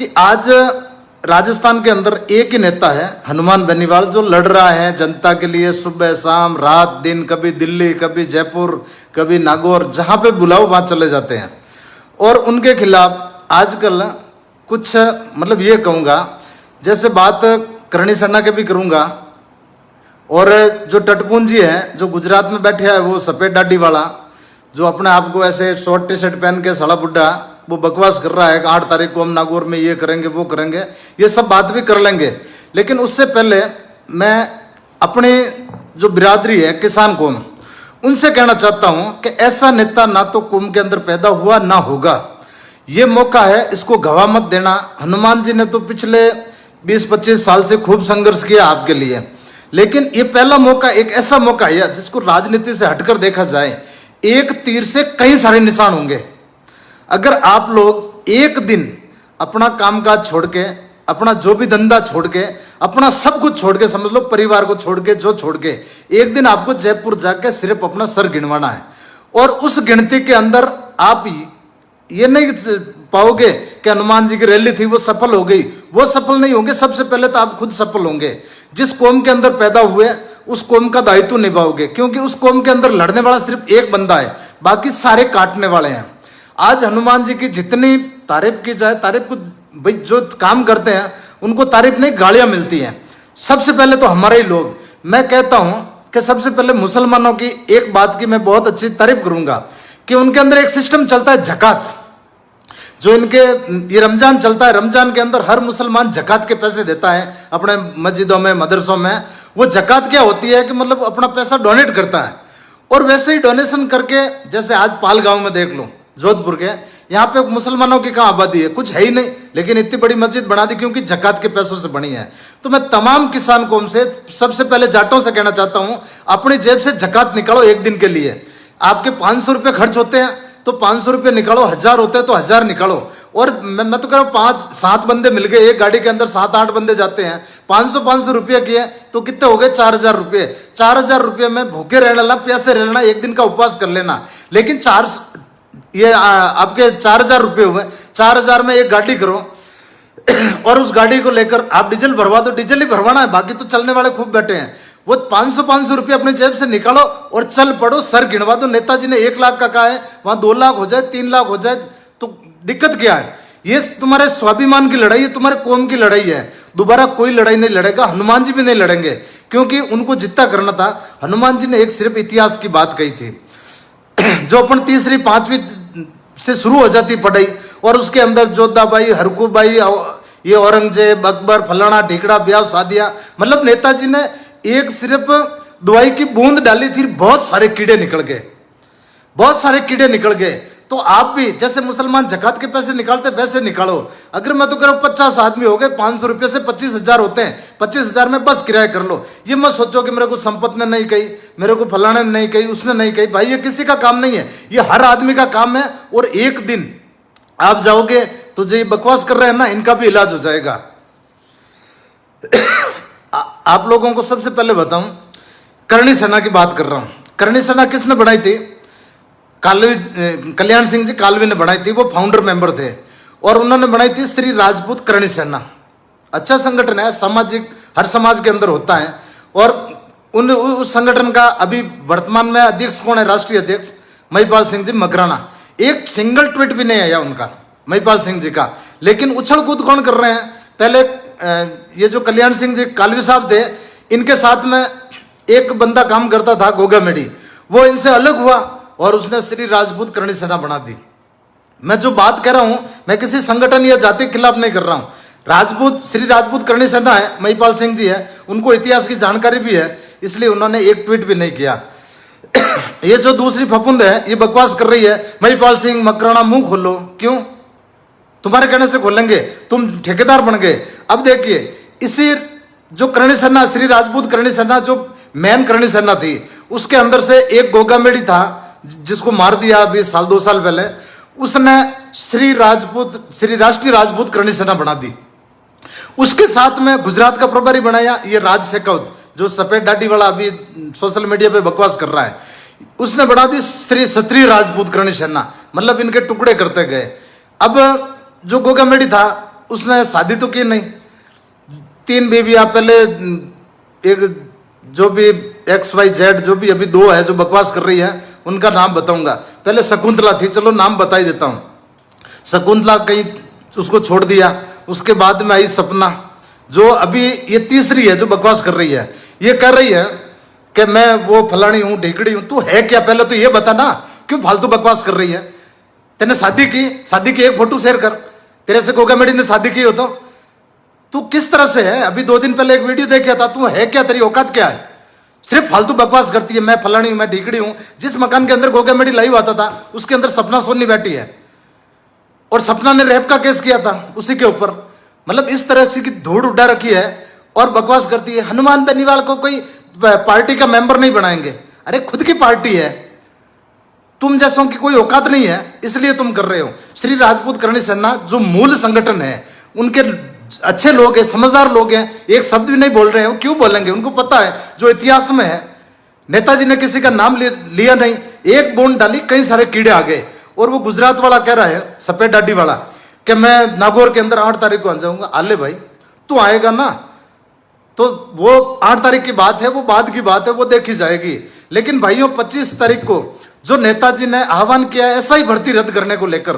कि आज राजस्थान के अंदर एक ही नेता है हनुमान बेनीवाल, जो लड़ रहा है जनता के लिए सुबह शाम रात दिन, कभी दिल्ली, कभी जयपुर, कभी नागौर, जहां पे बुलाओ वहां चले जाते हैं। और उनके खिलाफ आजकल कुछ मतलब ये कहूँगा, जैसे बात करणी सेना के भी करूँगा, और जो टटपूंजी है जो गुजरात में बैठे है वो सफ़ेद दाढ़ी वाला, जो अपने आप को ऐसे शॉर्ट टी शर्ट पहन के सड़ा बुड्ढा वो बकवास कर रहा है कि 8 तारीख को हम नागौर में ये करेंगे वो करेंगे, ये सब बात भी कर लेंगे। लेकिन उससे पहले मैं अपनी जो बिरादरी है किसान कौम, उनसे कहना चाहता हूं कि ऐसा नेता ना तो कौम के अंदर पैदा हुआ ना होगा। ये मौका है, इसको गवा मत देना। हनुमान जी ने तो पिछले 20-25 साल से खूब संघर्ष किया आपके लिए, लेकिन ये पहला मौका, एक ऐसा मौका है जिसको राजनीति से हटकर देखा जाए, एक तीर से कई सारे निशान होंगे। अगर आप लोग एक दिन अपना कामकाज छोड़ के, अपना जो भी धंधा छोड़ के, अपना सब कुछ छोड़ के, समझ लो परिवार को छोड़ के, जो छोड़ के, एक दिन आपको जयपुर जाके सिर्फ अपना सर गिनवाना है, और उस गिनती के अंदर आप ये नहीं पाओगे कि हनुमान जी की रैली थी वो सफल हो गई, वो सफल नहीं होंगे। सबसे पहले तो आप खुद सफल होंगे। जिस कौम के अंदर पैदा हुए उस कौम का दायित्व निभाओगे, क्योंकि उस कौम के अंदर लड़ने वाला सिर्फ एक बंदा है, बाकी सारे काटने वाले हैं। आज हनुमान जी की जितनी तारीफ की जाए, तारीफ को भाई जो काम करते हैं उनको तारीफ नहीं, गालियां मिलती हैं। सबसे पहले तो हमारे ही लोग, मैं कहता हूं कि सबसे पहले मुसलमानों की एक बात की मैं बहुत अच्छी तारीफ करूंगा कि उनके अंदर एक सिस्टम चलता है जकात। जो इनके ये रमजान चलता है, रमजान के अंदर हर मुसलमान जकात के पैसे देता है अपने मस्जिदों में, मदरसों में। वो जकात क्या होती है कि मतलब अपना पैसा डोनेट करता है, और वैसे ही डोनेशन करके, जैसे आज पाल गांव में देख लो, जोधपुर के, यहाँ पे मुसलमानों की कहाँ आबादी है, कुछ है ही नहीं, लेकिन इतनी बड़ी मस्जिद बना दी क्योंकि जकात के पैसों से बनी है। तो मैं तमाम किसान कौम से, सबसे पहले जाटों से कहना चाहता हूं, अपनी जेब से जकात निकालो एक दिन के लिए। आपके 500 रुपये खर्च होते हैं तो 500 रुपये निकालो, 1000 होते हैं तो 1000 निकालो। और मैं तो कह रहा हूँ 5-7 बंदे मिल गए, एक गाड़ी के अंदर 7-8 बंदे जाते हैं, 500 रुपये किए तो कितने हो गए? 4000 रुपये। 4000 रुपये में भूखे रहना, प्यासे रहना, एक दिन का उपवास कर लेना। लेकिन आपके 4000 रुपये हुए, 4000 में एक गाड़ी करो और उस गाड़ी को लेकर आप डीजल भरवा दो। डीजल ही भरवाना है, बाकी तो चलने वाले खूब बैठे हैं। वो 500 रुपये अपनी जेब से निकालो और चल पड़ो, सर गिनवा दो। नेताजी ने 1 लाख का कहा है, वहां 2 लाख हो जाए, 3 लाख हो जाए तो दिक्कत क्या है? ये तुम्हारे स्वाभिमान की लड़ाई है, तुम्हारे कौम की लड़ाई है। दोबारा कोई लड़ाई नहीं लड़ेगा, हनुमान जी भी नहीं लड़ेंगे, क्योंकि उनको जितना करना था। हनुमान जी ने एक सिर्फ इतिहास की बात कही थी, जो अपन 3री 5वीं से शुरू हो जाती पढ़ाई, और उसके अंदर जोधाबाई, हरकूबाई, ये औरंगजेब, अकबर, फलाना ढीकड़ा, ब्याह शादियां, मतलब नेताजी ने एक सिर्फ दवाई की बूंद डाली थी, बहुत सारे कीड़े निकल गए, बहुत सारे कीड़े निकल गए। तो आप भी जैसे मुसलमान जकात के पैसे निकालते वैसे निकालो। अगर मैं तो कह रहा हूं 50 आदमी हो गए, 500 रुपये से 25,000 होते हैं, 25,000 में बस किराया कर लो। ये मत सोचो कि मेरे को संपत ने नहीं कही, मेरे को फलाने ने नहीं कही, उसने नहीं कही। भाई ये किसी का काम नहीं है, ये हर आदमी का काम है। और एक दिन आप जाओगे तो जो ये बकवास कर रहे हैं ना, इनका भी इलाज हो जाएगा। आप लोगों को सबसे पहले बताऊं, करणी सेना की बात कर रहा हूं। करणी सेना किसने बनाई थी? कल्याण सिंह जी कालवे ने बनाई थी, वो फाउंडर मेंबर थे, और उन्होंने बनाई थी श्री राजपूत करणी सेना। अच्छा संगठन है, सामाजिक, हर समाज के अंदर होता है। और उस संगठन का अभी वर्तमान में अध्यक्ष कौन है? राष्ट्रीय अध्यक्ष महिपाल सिंह जी मकराना। एक सिंगल ट्वीट भी नहीं आया उनका, महिपाल सिंह जी का। लेकिन उछल कूद कौन कर रहे हैं? पहले ये जो कल्याण सिंह जी कालवी साहब थे, इनके साथ में एक बंदा काम करता था, गोगा मेडी, वो इनसे अलग हुआ और उसने श्री राजपूत करणी सेना बना दी। मैं जो बात कह रहा हूं, मैं किसी संगठन या जाति के खिलाफ नहीं कर रहा हूं। राजपूत, श्री राजपूत करणी सेना है, महिपाल सिंह जी है, उनको इतिहास की जानकारी भी है, इसलिए उन्होंने एक ट्वीट भी नहीं किया। ये जो दूसरी फफुंद है, ये बकवास कर रही है, महिपाल सिंह मकराना मुंह खोलो। क्यों? तुम्हारे कहने से खोलेंगे? तुम ठेकेदार बन गए। अब देखिए, इसी जो करणी सेना, श्री राजपूत करणी सेना, जो मेन करणी सेना थी, उसके अंदर से एक गोगा मेडी था जिसको मार दिया अभी 2 साल पहले। उसने श्री राष्ट्रीय राजपूत करणी सेना बना दी। उसके साथ में गुजरात का प्रभारी बनाया ये राज शेखावत, जो सफेद दाढ़ी वाला अभी सोशल मीडिया पे बकवास कर रहा है, उसने बना दी श्री क्षत्रिय राजपूत करणी सेना। मतलब इनके टुकड़े करते गए। अब जो गोगा मेडी था उसने शादी तो की नहीं, 3 बीवियां। पहले एक जो भी XYZ जो भी अभी 2 है जो बकवास कर रही है उनका नाम बताऊंगा। पहले शकुंतला थी, चलो नाम बता ही देता हूँ। शकुंतला कहीं उसको छोड़ दिया, उसके बाद में आई सपना, जो अभी ये तीसरी है जो बकवास कर रही है। ये कह रही है कि मैं वो फलानी हूँ ढेकड़ी हूँ। तू है क्या, पहले तो ये बता ना, क्यों फालतू बकवास कर रही है। तेने शादी की एक फोटो शेयर कर, तेरे से गोगा मेडी ने शादी की हो तो तू किस तरह से है। अभी 2 दिन पहले एक वीडियो देखा था, तू है क्या, तेरी औकात क्या है। सिर्फ फालतू बकवास करती है, मैं फलानी हूं, मैं ढीकड़ी हूं। जिस मकान के अंदर गोगा मेडी लाइव आता था उसके अंदर सपना सोनी बैठी है, और सपना ने रेप का केस किया था उसी के ऊपर। मतलब इस तरह की धूड़ उड़ा रखी है और बकवास करती है। हनुमान बेनीवाल को कोई पार्टी का मेंबर नहीं बनाएंगे। अरे खुद की पार्टी है, तुम जैसों की कोई औकात नहीं है, इसलिए तुम कर रहे हो। श्री राजपूत करणी सेना जो मूल संगठन है, उनके अच्छे लोग हैं, समझदार लोग हैं, एक शब्द भी नहीं बोल रहे हो, क्यों बोलेंगे। उनको पता है जो इतिहास में है, नेताजी ने किसी का नाम लिया नहीं, एक बूंद डाली कई सारे कीड़े आ गए। और वो गुजरात वाला कह रहा है, सफेद डाडी वाला, कि मैं नागौर के अंदर 8 तारीख को आ जाऊंगा। आले भाई तू आएगा ना तो वो 8 तारीख की बात है, वो बाद की बात है, वो देखी जाएगी। लेकिन भाइयों 25 तारीख को जो नेताजी ने आह्वान किया है SI भर्ती रद्द करने को लेकर,